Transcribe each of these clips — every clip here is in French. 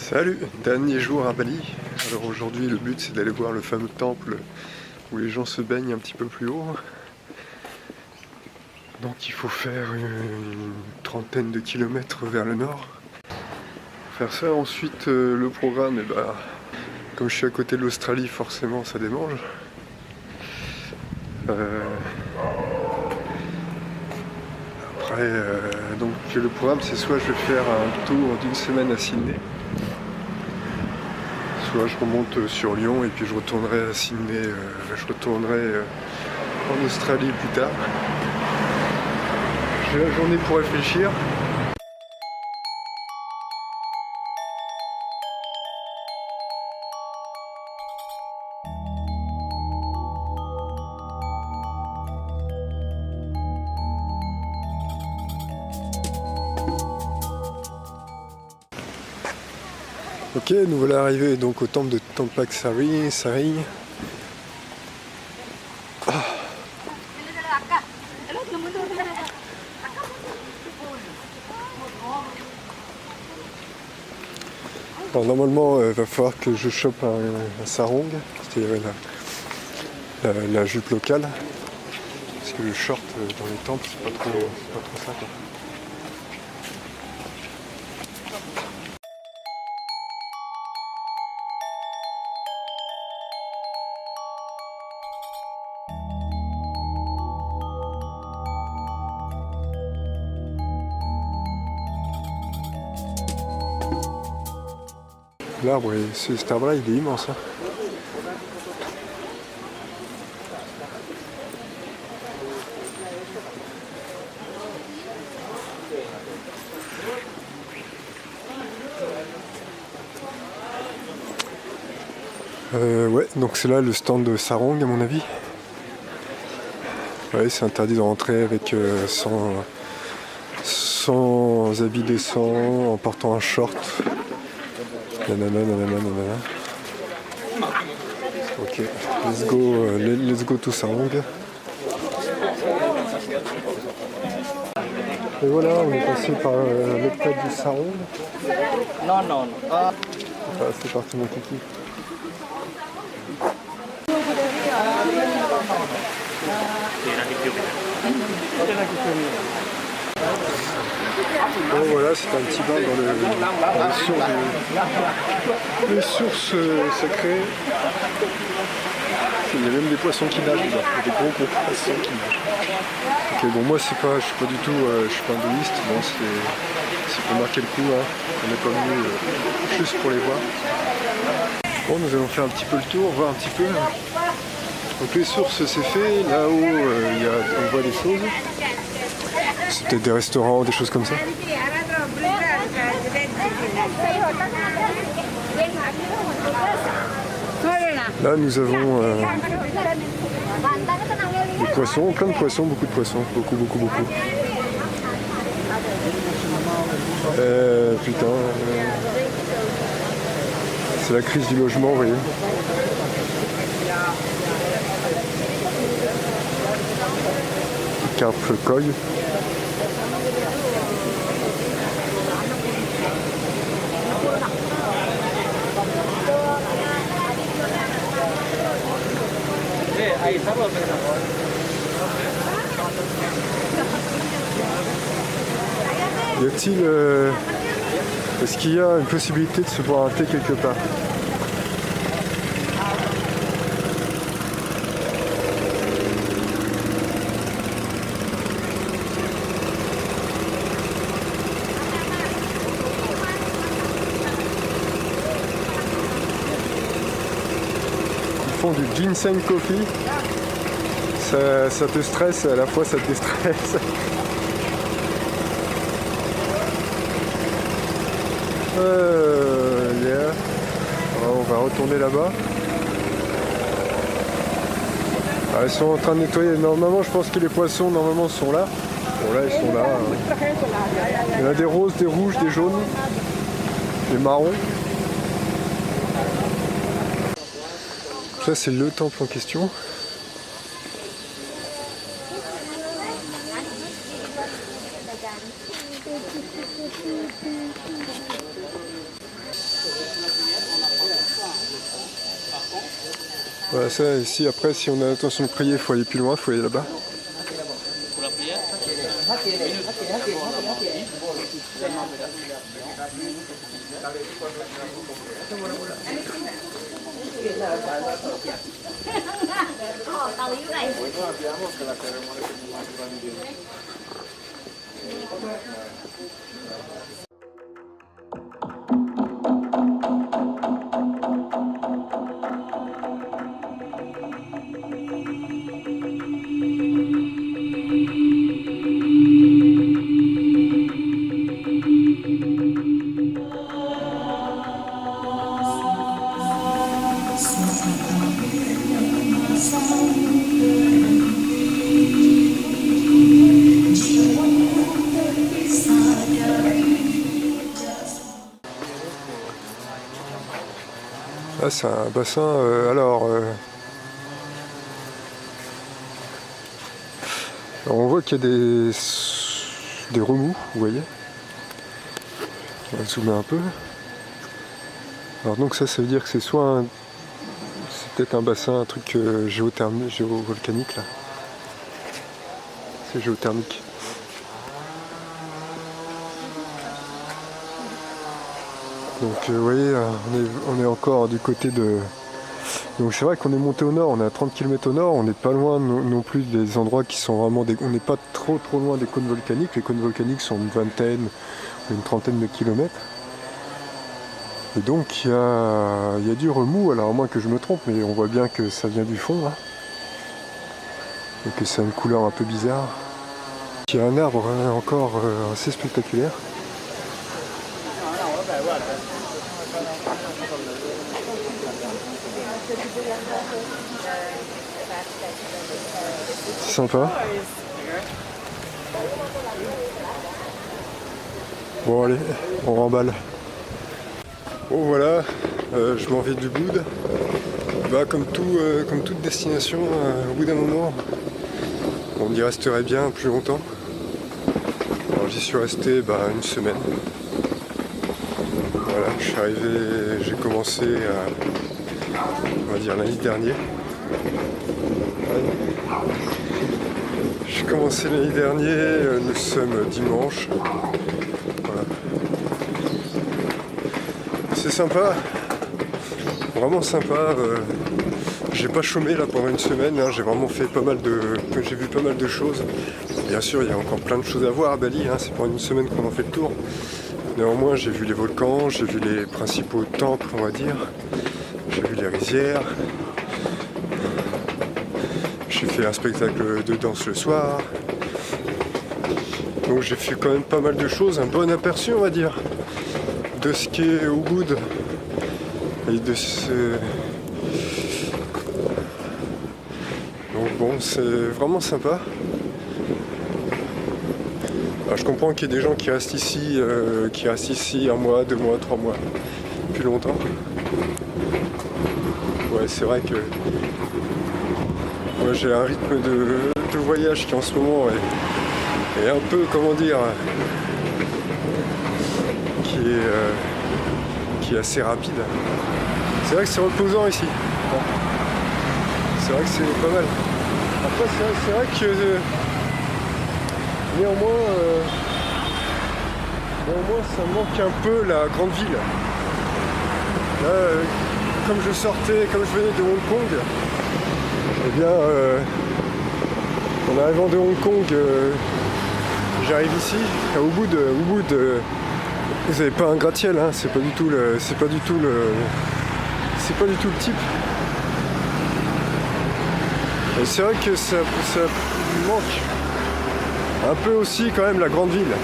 Salut, dernier jour à Bali. Alors aujourd'hui le but c'est d'aller voir le fameux temple où les gens se baignent un petit peu plus haut. Donc il faut faire une trentaine de kilomètres vers le nord. Faire ça, ensuite le programme, comme je suis à côté de l'Australie, forcément ça démange. Après, donc le programme c'est soit je vais faire un tour d'une semaine à Sydney, soit je remonte sur Lyon et puis je retournerai à Sydney, je retournerai en Australie plus tard. J'ai la journée pour réfléchir. Ok, nous voilà arrivés donc au temple de Tampak Sari. Alors normalement il va falloir que je chope un sarong, c'est-à-dire la jupe locale, parce que le short dans les temples c'est pas trop ça quoi. L'arbre, cet arbre-là, il est immense. Hein. Ouais, donc c'est là le stand de Sarong à mon avis. Ouais, c'est interdit de rentrer avec sans habit décent, en portant un short. Nanana. Ok, let's go to Sarong. Et voilà, on est passé par le prêtre du Sarong. Non. Ah, c'est parti mon kiki. Bon voilà, c'est un petit bain dans les sources sacrées. Il y a même des poissons qui nagent, il y a des gros poissons qui nagent. Ok, bon moi je suis pas du tout, je suis pas hindouiste, bon c'est pour marquer le coup, hein. On n'est pas venu juste pour les voir. Bon, nous allons faire un petit peu le tour, voir un petit peu. Donc les sources c'est fait, là-haut on voit des choses. C'est peut-être des restaurants, des choses comme ça. Là nous avons des poissons, plein de poissons, beaucoup de poissons, beaucoup. Putain, c'est la crise du logement, vous voyez. Carpe koi. Y a-t-il est-ce qu'il y a une possibilité de se boire un thé quelque part? Ils font du ginseng coffee. Ça te stresse et à la fois ça te déstresse. Yeah. Alors, on va retourner là-bas. Ah, ils sont en train de nettoyer. Normalement, je pense que les poissons sont là. Bon, là, ils sont là. Il y en a des roses, des rouges, des jaunes, des marrons. Ça, c'est le temple en question. Voilà, ça ici, après, si on a l'intention de prier, il faut aller plus loin, il faut aller là-bas. Pour la prière. Tao dưới này. Là, c'est un bassin, on voit qu'il y a des remous, vous voyez. On va zoomer un peu. Alors donc ça veut dire que c'est soit c'est peut-être un bassin, un truc géovolcanique là. C'est géothermique. Donc vous voyez, on est encore du côté de... Donc c'est vrai qu'on est monté au nord, on est à 30 km au nord, on n'est pas loin non plus des endroits qui sont vraiment... On n'est pas trop loin des cônes volcaniques, les cônes volcaniques sont une vingtaine ou une trentaine de kilomètres. Et donc il y a du remous, alors à moins que je me trompe, mais on voit bien que ça vient du fond là. Et que ça a une couleur un peu bizarre. Il y a un arbre encore assez spectaculaire. C'est sympa. Bon allez, on remballe. Bon voilà, je m'en vais du Boud. Bah, comme toute destination, au bout d'un moment, on y resterait bien plus longtemps. Alors j'y suis resté une semaine. Voilà, je suis arrivé, j'ai commencé on va dire l'année dernière. J'ai commencé l'année dernière, nous sommes dimanche. Voilà. C'est sympa, vraiment sympa. J'ai pas chômé là pendant une semaine, hein. J'ai vraiment fait j'ai vu pas mal de choses. Bien sûr, il y a encore plein de choses à voir à Bali, hein. C'est pas une semaine qu'on en fait le tour. Néanmoins, j'ai vu les volcans, j'ai vu les principaux temples, on va dire. J'ai vu les rizières. J'ai fait un spectacle de danse le soir. Donc j'ai fait quand même pas mal de choses, un bon aperçu, on va dire, de ce qu'est Ubud et de ce... Donc bon, c'est vraiment sympa. Alors, je comprends qu'il y ait des gens qui restent ici, un mois, 2 mois, 3 mois, plus longtemps. Ouais, c'est vrai que moi j'ai un rythme de voyage qui en ce moment est un peu, comment dire, qui est assez rapide. C'est vrai que c'est reposant ici. C'est vrai que c'est pas mal. Après c'est vrai que néanmoins ça manque un peu la grande ville. Là, comme je venais de Hong Kong, eh bien en arrivant de Hong Kong, j'arrive ici, à Ubud. Vous n'avez pas un gratte-ciel, hein, c'est pas du tout le type. Et c'est vrai que ça manque un peu aussi quand même la grande ville.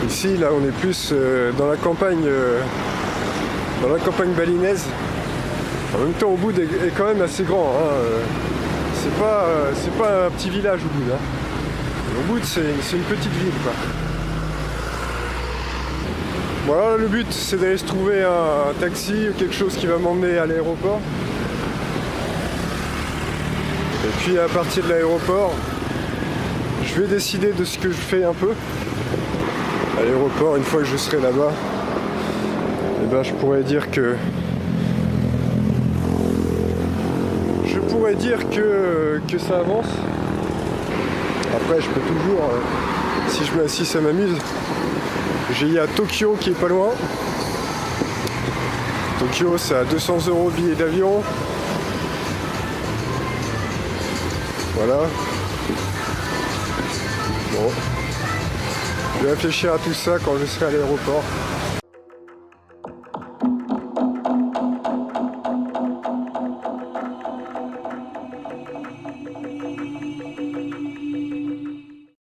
Ici, là, on est plus dans la campagne balinaise. En même temps, Ubud est quand même assez grand. Hein. C'est pas un petit village, Ubud. Hein. Ubud, c'est une petite ville, quoi. Voilà, le but, c'est d'aller se trouver un taxi ou quelque chose qui va m'emmener à l'aéroport. Et puis, à partir de l'aéroport, je vais décider de ce que je fais un peu à l'aéroport une fois que je serai là-bas. eh ben je pourrais dire que ça avance. Après je peux toujours, si je m'assis ça m'amuse. Il y a Tokyo qui est pas loin. Tokyo c'est à 200 € le billet d'avion. Voilà. Bon. Je vais réfléchir à tout ça quand je serai à l'aéroport.